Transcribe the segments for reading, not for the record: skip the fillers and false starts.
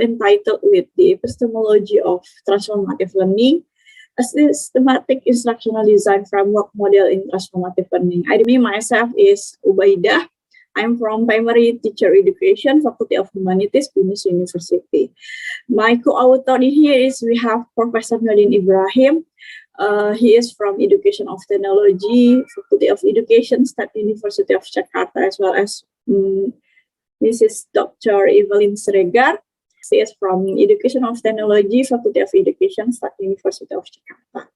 entitled with the Epistemology of Transformative Learning, a systematic instructional design framework model in transformative learning. Myself is Ubaidah. I'm from Primary Teacher Education, Faculty of Humanities, Binus University. My co-author here is we have Professor Nurdin Ibrahim. He is from Education of Technology, Faculty of Education, State University of Jakarta, as well as Mrs. Dr. Eveline Siregar. She is from Education of Technology, Faculty of Education, State University of Jakarta.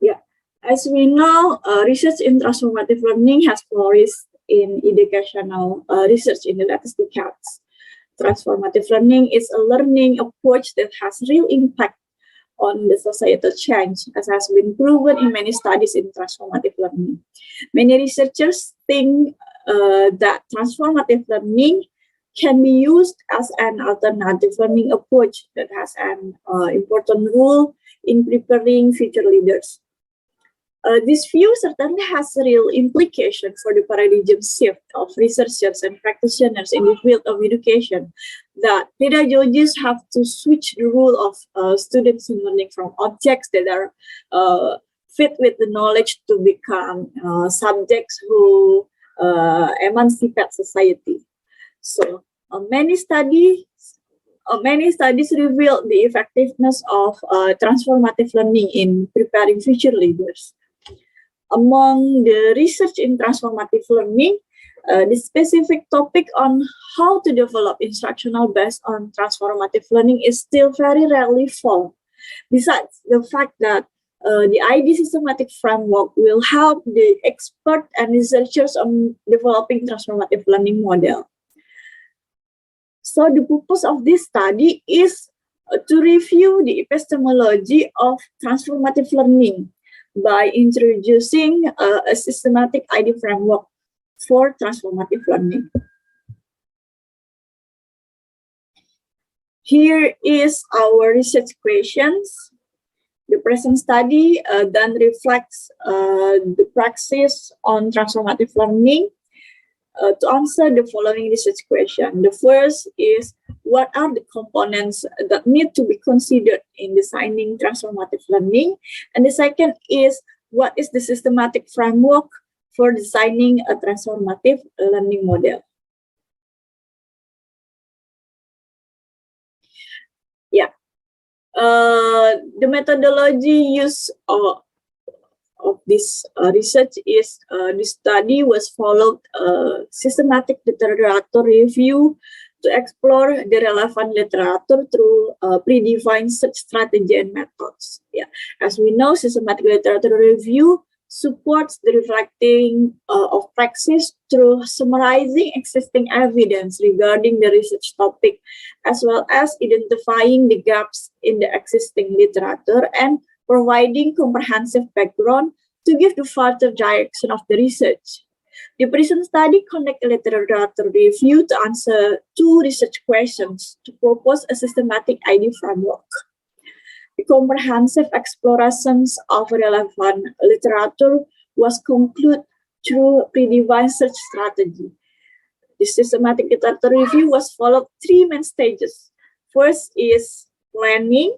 Yeah, as we know, research in transformative learning has flourished in educational research in the latest decades. Transformative learning is a learning approach that has real impact on the societal change, as has been proven in many studies in transformative learning. Many researchers think that transformative learning can be used as an alternative learning approach that has an important role in preparing future leaders. This view certainly has real implication for the paradigm shift of researchers and practitioners in the field of education, that pedagogists have to switch the role of students in learning from objects that are fit with the knowledge to become subjects who emancipate society. So many studies reveal the effectiveness of transformative learning in preparing future leaders. Among the research in transformative learning, the specific topic on how to develop instructional based on transformative learning is still very rarely found. Besides the fact that the ID systematic framework will help the expert and researchers on developing transformative learning model. So the purpose of this study is to review the epistemology of transformative learning by introducing a systematic ID framework for transformative learning. Here is our research questions. The present study then reflects the praxis on transformative learning. To answer the following research question, the first is, what are the components that need to be considered in designing transformative learning? And the second is, what is the systematic framework for designing a transformative learning model? Yeah, the methodology used of this research is the study was followed systematic literature review to explore the relevant literature through predefined search strategy and methods. Yeah, as we know, systematic literature review supports the reflecting of praxis through summarizing existing evidence regarding the research topic, as well as identifying the gaps in the existing literature and providing comprehensive background to give the further direction of the research. The present study conducted a literature review to answer two research questions to propose a systematic ID framework. The comprehensive explorations of relevant literature was concluded through predefined search strategy. The systematic literature review was followed three main stages. First is planning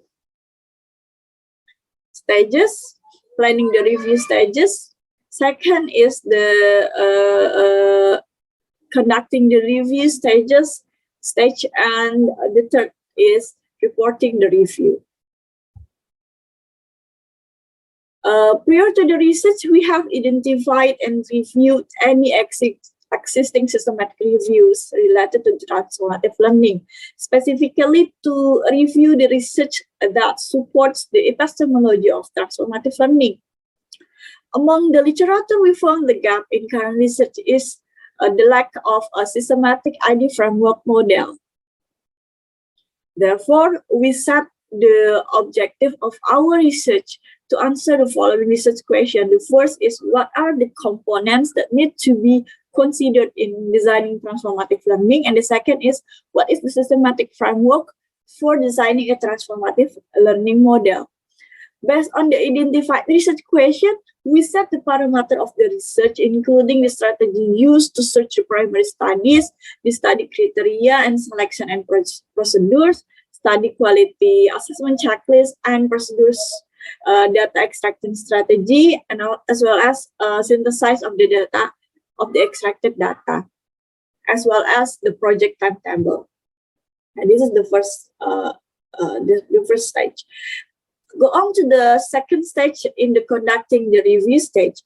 the review stages. Second is the conducting the review stage, and the third is reporting the review. Prior to the research, we have identified and reviewed any existing systematic reviews related to transformative learning, specifically to review the research that supports the epistemology of transformative learning. Among the literature, we found the gap in current research is the lack of a systematic ID framework model. Therefore, we set the objective of our research to answer the following research question. The first is, what are the components that need to be considered in designing transformative learning? And the second is, what is the systematic framework for designing a transformative learning model? Based on the identified research question, we set the parameter of the research, including the strategy used to search the primary studies, the study criteria and selection and procedures, study quality assessment checklist, and procedures, data extraction strategy, and as well as synthesis of the data of the extracted data, as well as the project timetable. And this is the first the first stage. Go on to the second stage in the conducting the review stage.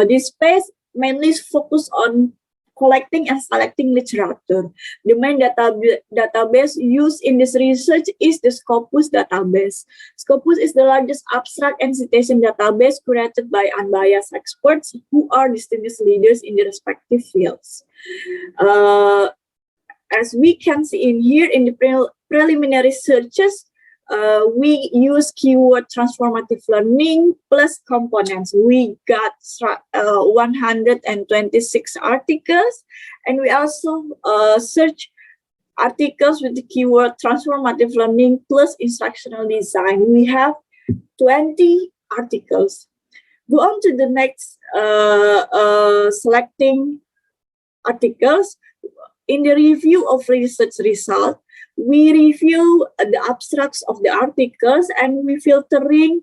This phase mainly focus on collecting and selecting literature. The main database used in this research is the Scopus database. Scopus is the largest abstract and citation database curated by unbiased experts who are distinguished leaders in the respective fields. As we can see in here in the preliminary searches, we use keyword transformative learning plus components. We got 126 articles, and we also search articles with the keyword transformative learning plus instructional design. We have 20 articles. Go on to the next selecting articles. In the review of research result, we review the abstracts of the articles, and we filtering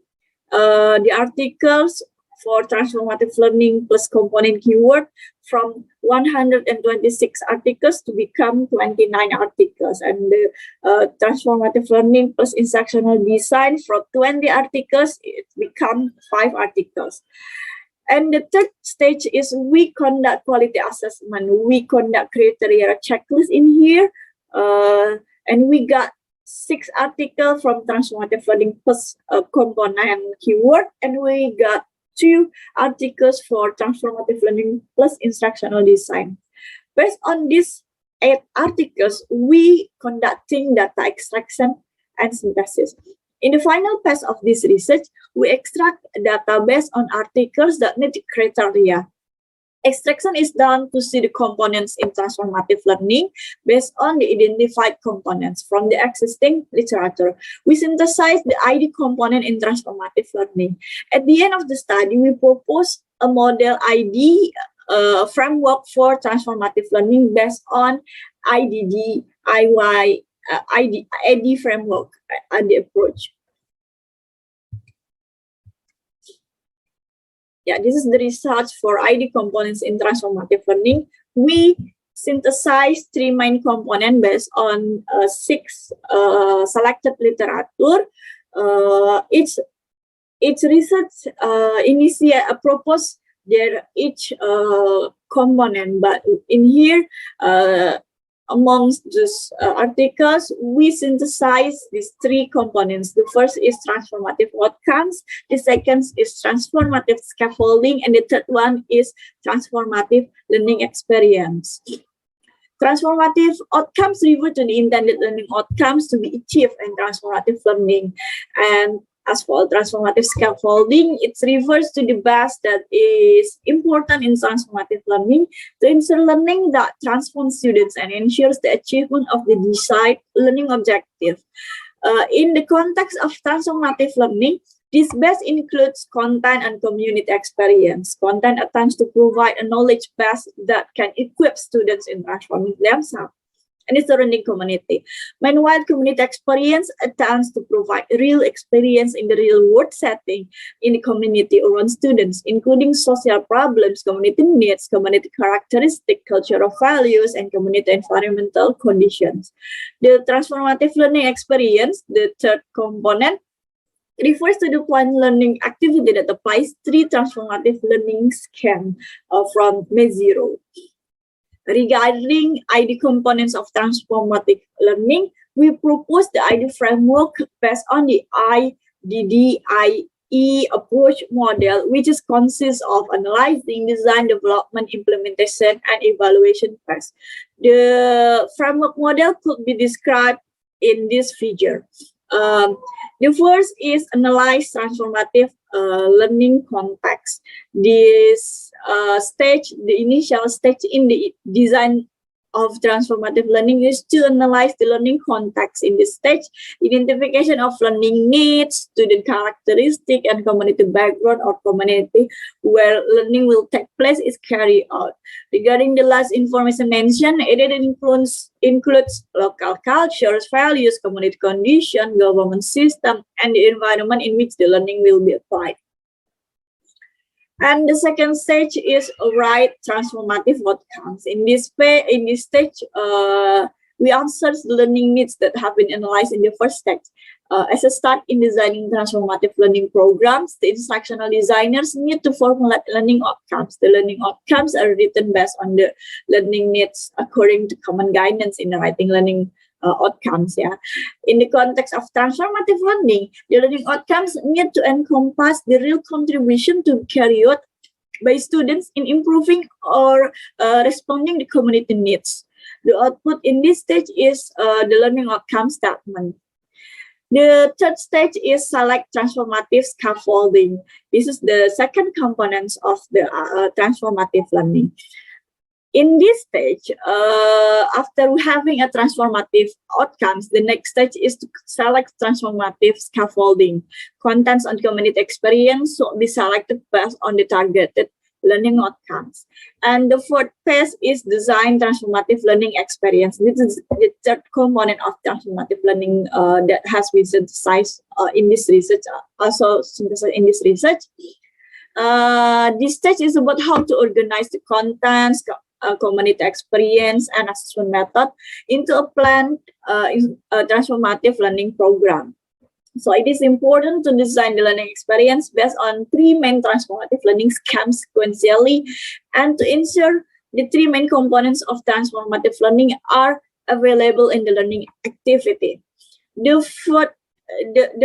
the articles for transformative learning plus component keyword from 126 articles to become 29 articles, and the transformative learning plus instructional design from 20 articles, it become 5 articles. And the third stage is we conduct quality assessment. We conduct criteria checklist in here. And we got 6 articles from transformative learning plus component keyword, and we got 2 articles for transformative learning plus instructional design. Based on these 8 articles, we conducting data extraction and synthesis. In the final phase of this research, we extract a database on articles that meet criteria. Extraction is done to see the components in transformative learning based on the identified components from the existing literature. We synthesize the ID component in transformative learning. At the end of the study, we propose a model ID framework for transformative learning based on IDD, IY, ID framework, ID approach. Yeah, this is the results for ID components in transformative learning. We synthesize 3 main components based on 6 selected literature. Each research initiate a propose their each component, but in here amongst these articles, we synthesize these 3 components. The first is transformative outcomes, the second is transformative scaffolding, and the third one is transformative learning experience. Transformative outcomes refer to the intended learning outcomes to be achieved in transformative learning. And as for transformative scaffolding, it refers to the base that is important in transformative learning to ensure learning that transforms students and ensures the achievement of the desired learning objective. In the context of transformative learning, this base includes content and community experience. Content attempts to provide a knowledge base that can equip students in transforming themselves and its surrounding community. Meanwhile, community experience attempts to provide real experience in the real-world setting in the community around students, including social problems, community needs, community characteristics, cultural values, and community environmental conditions. The transformative learning experience, the third component, refers to the planned learning activity that applies 3 transformative learning schemes from May0. Regarding ID components of transformative learning, we propose the ID framework based on the IDDIE approach model, which consists of analyzing, design, development, implementation, and evaluation phase. The framework model could be described in this figure. The first is analyze transformative learning context. This stage, the initial stage in the design of transformative learning is to analyze the learning context in this stage, identification of learning needs, student characteristic, and community background or community where learning will take place is carried out. Regarding the last information mentioned, it includes local cultures, values, community condition, government system, and the environment in which the learning will be applied. And the second stage is right transformative outcomes. In this stage, we answer the learning needs that have been analyzed in the first stage. As a start in designing transformative learning programs, the instructional designers need to formulate learning outcomes. The learning outcomes are written based on the learning needs according to common guidance in the writing learning outcomes. In the context of transformative learning, the learning outcomes need to encompass the real contribution to carry out by students in improving or responding to community needs. The output in this stage is the learning outcome statement. The third stage is select transformative scaffolding. This is the second component of the transformative learning. In this stage, after having a transformative outcomes, the next stage is to select transformative scaffolding. Contents on community experience should be selected based on the targeted learning outcomes. And the fourth phase is design transformative learning experience. This is the third component of transformative learning that has been synthesized in this research, This stage is about how to organize the contents, community experience, and assessment method into a planned transformative learning program. So it is important to design the learning experience based on three main transformative learning schemes sequentially, and to ensure the three main components of transformative learning are available in the learning activity. The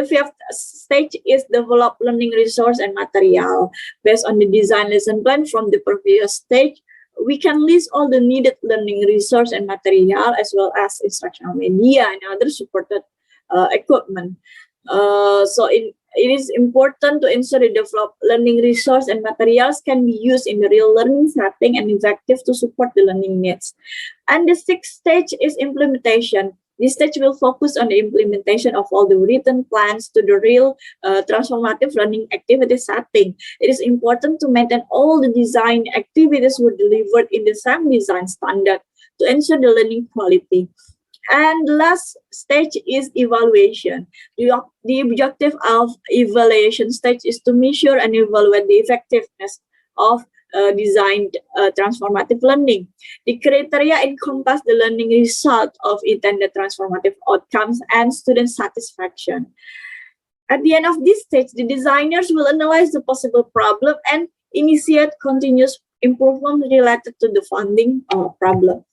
fifth stage is develop learning resource and material. Based on the design lesson plan from the previous stage, we can list all the needed learning resource and material, as well as instructional media and other supported equipment. It is important to ensure the developed learning resource and materials can be used in the real learning setting and effective to support the learning needs. And the sixth stage is implementation. This stage will focus on the implementation of all the written plans to the real transformative learning activity setting. It is important to maintain all the design activities were delivered in the same design standard to ensure the learning quality. And the last stage is evaluation. The objective of evaluation stage is to measure and evaluate the effectiveness of designed transformative learning. The criteria encompass the learning result of intended transformative outcomes and student satisfaction. At the end of this stage, the designers will analyze the possible problem and initiate continuous improvement related to the funding problem.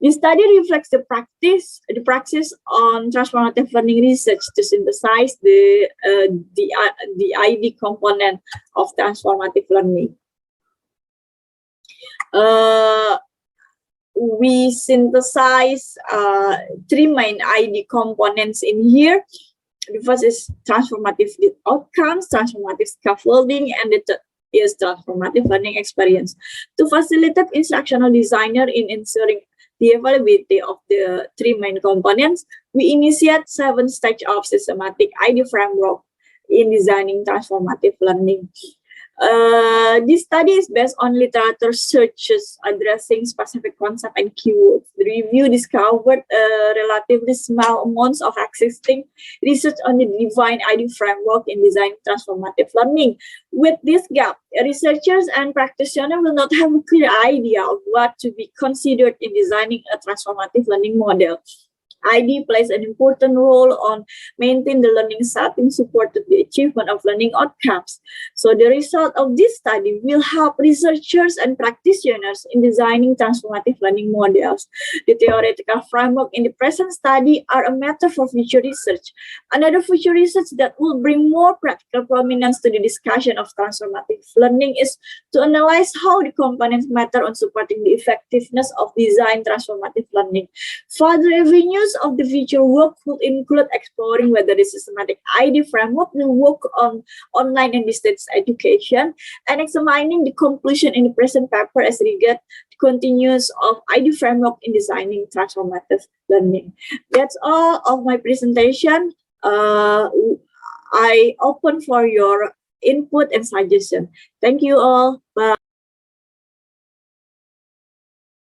The study reflects the praxis on transformative learning research to synthesize the ID component of transformative learning. We synthesize three main ID components in here. The first is transformative outcomes, transformative scaffolding, and the third is transformative learning experience. To facilitate instructional designer in ensuring the availability of the three main components, we initiate 7 stages of systematic ID framework in designing transformative learning. This study is based on literature searches addressing specific concepts and keywords. The review discovered relatively small amounts of existing research on the defined ID framework in designing transformative learning. With this gap, researchers and practitioners will not have a clear idea of what to be considered in designing a transformative learning model. ID plays an important role on maintaining the learning setting supported the achievement of learning outcomes. So the result of this study will help researchers and practitioners in designing transformative learning models. The theoretical framework in the present study are a matter for future research. Another future research that will bring more practical prominence to the discussion of transformative learning is to analyze how the components matter on supporting the effectiveness of design transformative learning. Further avenues focus of the future work could include exploring whether the systematic ID framework will work on online and distance education, and examining the conclusion in the present paper as regards the continuous of ID framework in designing transformative learning. That's all of my presentation. I open for your input and suggestion. Thank you all. Bye.